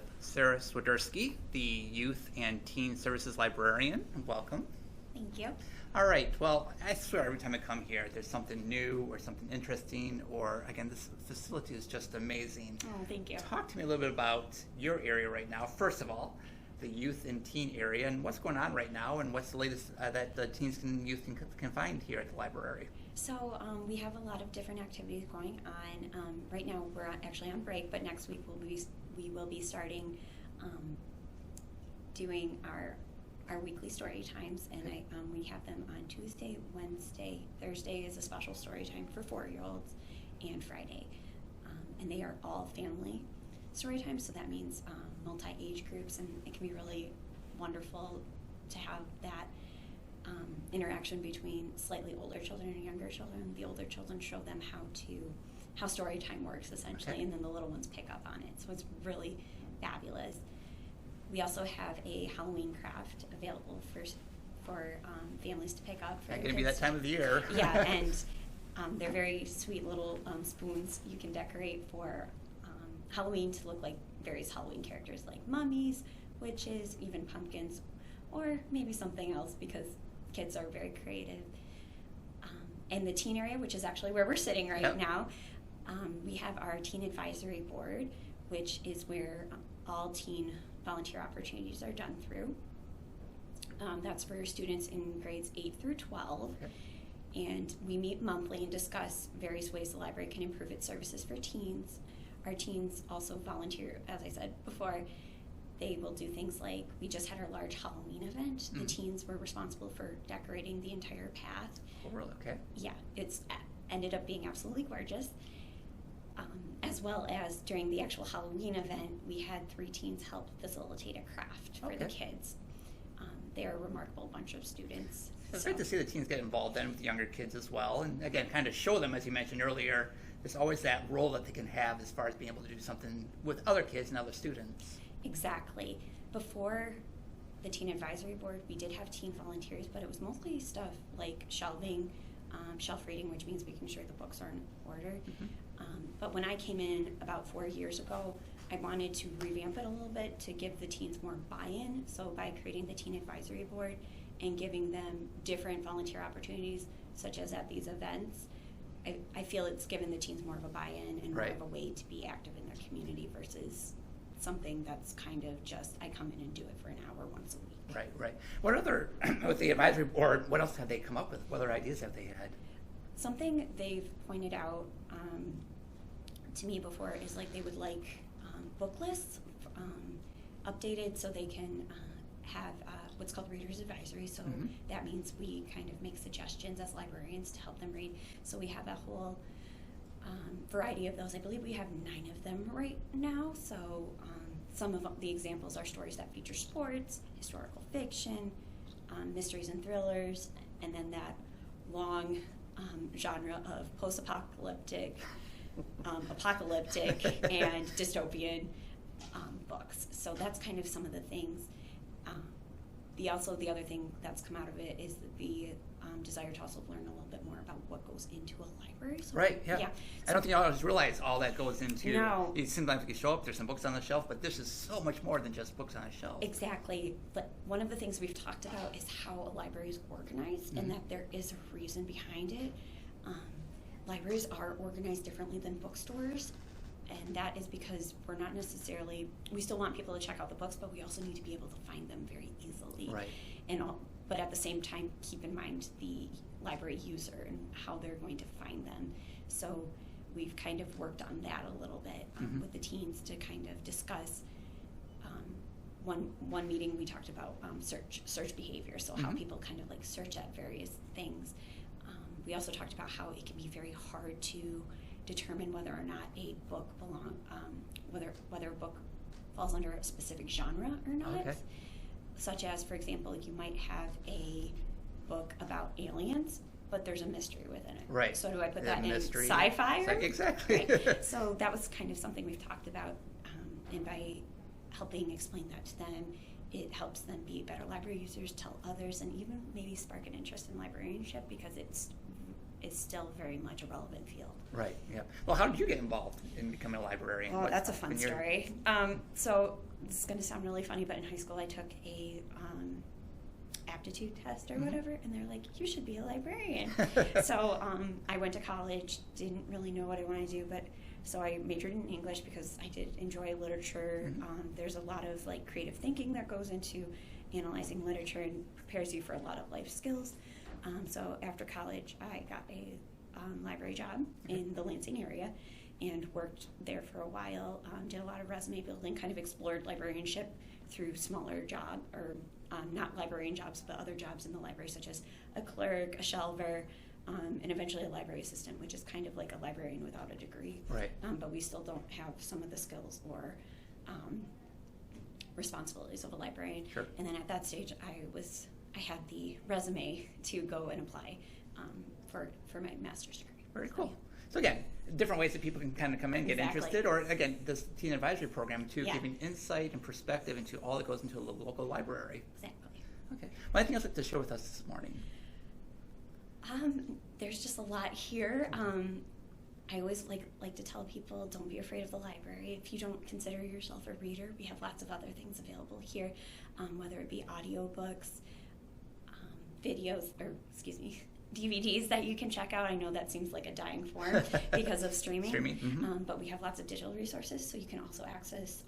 with Sarah Swiderski, the Youth and Teen Services Librarian. Welcome. Thank you. All right. Well, I swear every time I come here, there's something new or something interesting, or again, this facility is just amazing. Oh, thank you. Talk to me a little bit about your area right now. First of all, the youth and teen area, and what's going on right now, and what's the latest that the teens and youth can find here at the library. So we have a lot of different activities going on. Right now we're actually on break, but next week we will be starting doing our weekly story times, and we have them on Tuesday, Wednesday, Thursday is a special story time for 4-year-olds, and Friday. And they are all family story times, so that means multi-age groups, and it can be really wonderful to have that interaction between slightly older children and younger children. The older children show them how story time works, essentially, okay. And then the little ones pick up on it. So it's really fabulous. We also have a Halloween craft available for families to pick up. It's going to be that time of the year. Yeah, and they're very sweet little spoons you can decorate for Halloween to look like various Halloween characters, like mummies, witches, even pumpkins, or maybe something else, because kids are very creative. And the teen area, which is actually where we're sitting right now, we have our teen advisory board, which is where all teen volunteer opportunities are done through. That's for students in grades 8 through 12. Okay. And we meet monthly and discuss various ways the library can improve its services for teens. Our teens also volunteer, as I said before. They will do things like, we just had our large Halloween event. The teens were responsible for decorating the entire path. Oh, really? Okay. Yeah, it's ended up being absolutely gorgeous. As well as during the actual Halloween event, we had 3 teens help facilitate a craft for the kids. They're a remarkable bunch of students. It's great to see the teens get involved then with the younger kids as well, and again, kind of show them, as you mentioned earlier, there's always that role that they can have as far as being able to do something with other kids and other students. Exactly. Before the Teen Advisory Board, we did have teen volunteers, but it was mostly stuff like shelving, shelf reading, which means making sure the books are in order. But when I came in about 4 years ago, I wanted to revamp it a little bit to give the teens more buy-in. So by creating the Teen Advisory Board and giving them different volunteer opportunities, such as at these events, I feel it's given the teens more of a buy-in and more of a way to be active in their community versus something that's kind of just, I come in and do it for an hour once a week. Right. What other, with the advisory board, what else have they come up with? What other ideas have they had? Something they've pointed out to me before is like they would like book lists updated so they can have what's called reader's advisory. So that means we kind of make suggestions as librarians to help them read. So we have a whole variety of those. I believe we have 9 of them right now. So some of the examples are stories that feature sports, historical fiction, mysteries and thrillers, and then that long genre of post-apocalyptic, apocalyptic, and dystopian books. So that's kind of some of the things. The other thing that's come out of it is the desire to also learn a little bit more about what goes into a library. So yeah. So I don't think you always realize all that goes into. No. It seems like you show up, there's some books on the shelf, but this is so much more than just books on a shelf. Exactly. But one of the things we've talked about is how a library is organized and that there is a reason behind it. Libraries are organized differently than bookstores, and that is because we're not necessarily, we still want people to check out the books, but we also need to be able to find them very easily. Right. But at the same time, keep in mind the library user and how they're going to find them. So we've kind of worked on that a little bit with the teens to kind of discuss. One meeting we talked about search behavior, so how people kind of like search at various things. We also talked about how it can be very hard to determine whether or not a book whether a book falls under a specific genre or not. Okay. Such as, for example, you might have a book about aliens, but there's a mystery within it. Right. So do I put that in sci-fi? Exactly. Right. So that was kind of something we've talked about, and by helping explain that to them, it helps them be better library users, tell others, and even maybe spark an interest in librarianship, because it's is still very much a relevant field. Right. Yeah. Well, how did you get involved in becoming a librarian? Well, that's a fun story. So this is going to sound really funny, but in high school I took a aptitude test or whatever, and they're like, you should be a librarian. So I went to college, didn't really know what I wanted to do, but so I majored in English because I did enjoy literature. There's a lot of like creative thinking that goes into analyzing literature and prepares you for a lot of life skills. So after college, I got a library job in the Lansing area and worked there for a while, did a lot of resume building, kind of explored librarianship through smaller job, or not librarian jobs, but other jobs in the library, such as a clerk, a shelver, and eventually a library assistant, which is kind of like a librarian without a degree. Right. But we still don't have some of the skills or responsibilities of a librarian. Sure. And then at that stage, I had the resume to go and apply for my master's degree. Very cool. So again, different ways that people can kind of come in, get interested, or again, this teen advisory program too, giving insight and perspective into all that goes into a local library. Exactly. Okay. Well, anything else you'd like to share with us this morning? There's just a lot here. I always like to tell people, don't be afraid of the library. If you don't consider yourself a reader, we have lots of other things available here, whether it be audiobooks, DVDs that you can check out. I know that seems like a dying form because of streaming. But we have lots of digital resources, so you can also access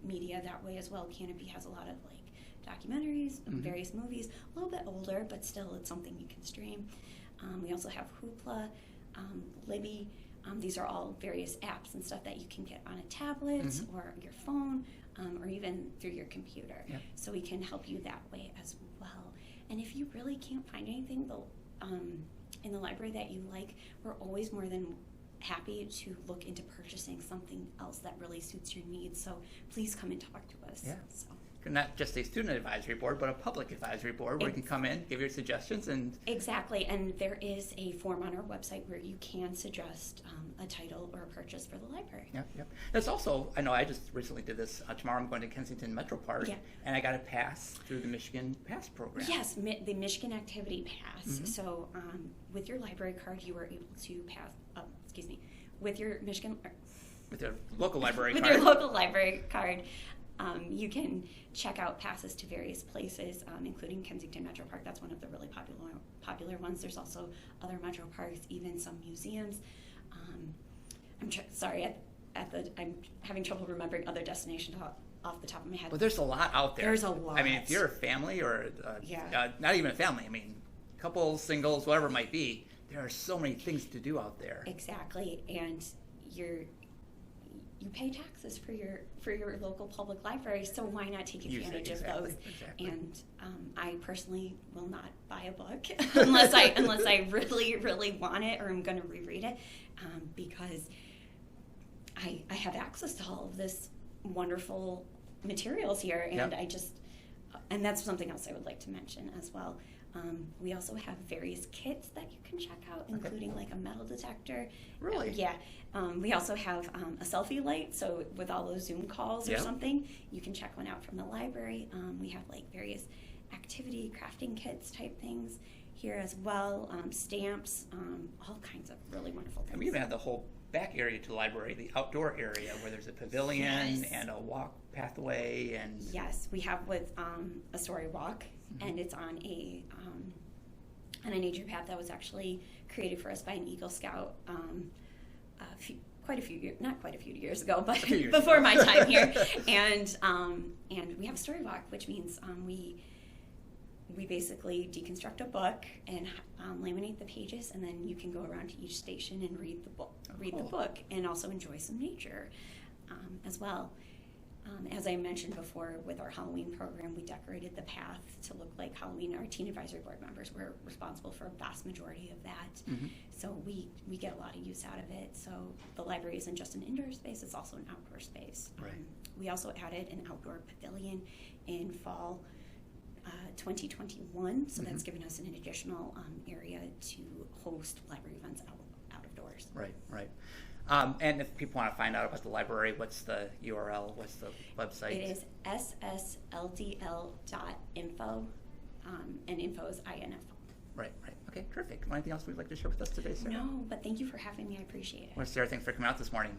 media that way as well. Canopy has a lot of like documentaries, various movies, a little bit older, but still it's something you can stream. We also have Hoopla, Libby. These are all various apps and stuff that you can get on a tablet or your phone, or even through your computer. Yep. So we can help you that way as well. And if you really can't find anything in the library that you like, we're always more than happy to look into purchasing something else that really suits your needs. So please come and talk to us. Yeah. So. Not just a student advisory board, but a public advisory board where you can come in, give your suggestions, and exactly. And there is a form on our website where you can suggest a title or a purchase for the library. Yep. There's also, I know I just recently did this. Tomorrow I'm going to Kensington Metro Park, and I got a pass through the Michigan Pass program. Yes, the Michigan Activity Pass. So with your library card, you were able to pass. With your with your local library with card. your local library card. You can check out passes to various places, including Kensington Metro Park. That's one of the really popular ones. There's also other metro parks, even some museums. I'm having trouble remembering other destinations off the top of my head. Well, there's a lot out there. There's a lot. I mean, if you're a family or not even a family, I mean, couples, singles, whatever it might be, there are so many things to do out there. Exactly, and you pay taxes for your local public library, so why not take advantage of those? Exactly. And I personally will not buy a book unless I really, really want it or I'm going to reread it, because I have access to all of this wonderful materials here, and and that's something else I would like to mention as well. We also have various kits that you can check out, including like a metal detector. Really? Yeah. We also have a selfie light, so with all those Zoom calls or something, you can check one out from the library. We have like various activity crafting kits type things here as well, stamps, all kinds of really wonderful things. And we even have the whole back area to the library, the outdoor area where there's a pavilion and a walk pathway. And yes, we have with a story walk, and it's on a nature path that was actually created for us by an Eagle Scout not quite a few years ago, but before my time here. And we have a story walk, which means we basically deconstruct a book and laminate the pages, and then you can go around to each station and read the book, and also enjoy some nature as well. As I mentioned before, with our Halloween program, we decorated the path to look like Halloween. Our teen advisory board members were responsible for a vast majority of that. So we get a lot of use out of it. So the library isn't just an indoor space, it's also an outdoor space. Right. We also added an outdoor pavilion in fall 2021, so that's given us an additional area to host library events out of doors. Right. And if people want to find out about the library, what's the URL? What's the website? It is ssldl.info, and info is INFO. Right. Okay, terrific. anything else you'd like to share with us today, Sarah? No, but thank you for having me. I appreciate it. Well, Sarah, thanks for coming out this morning.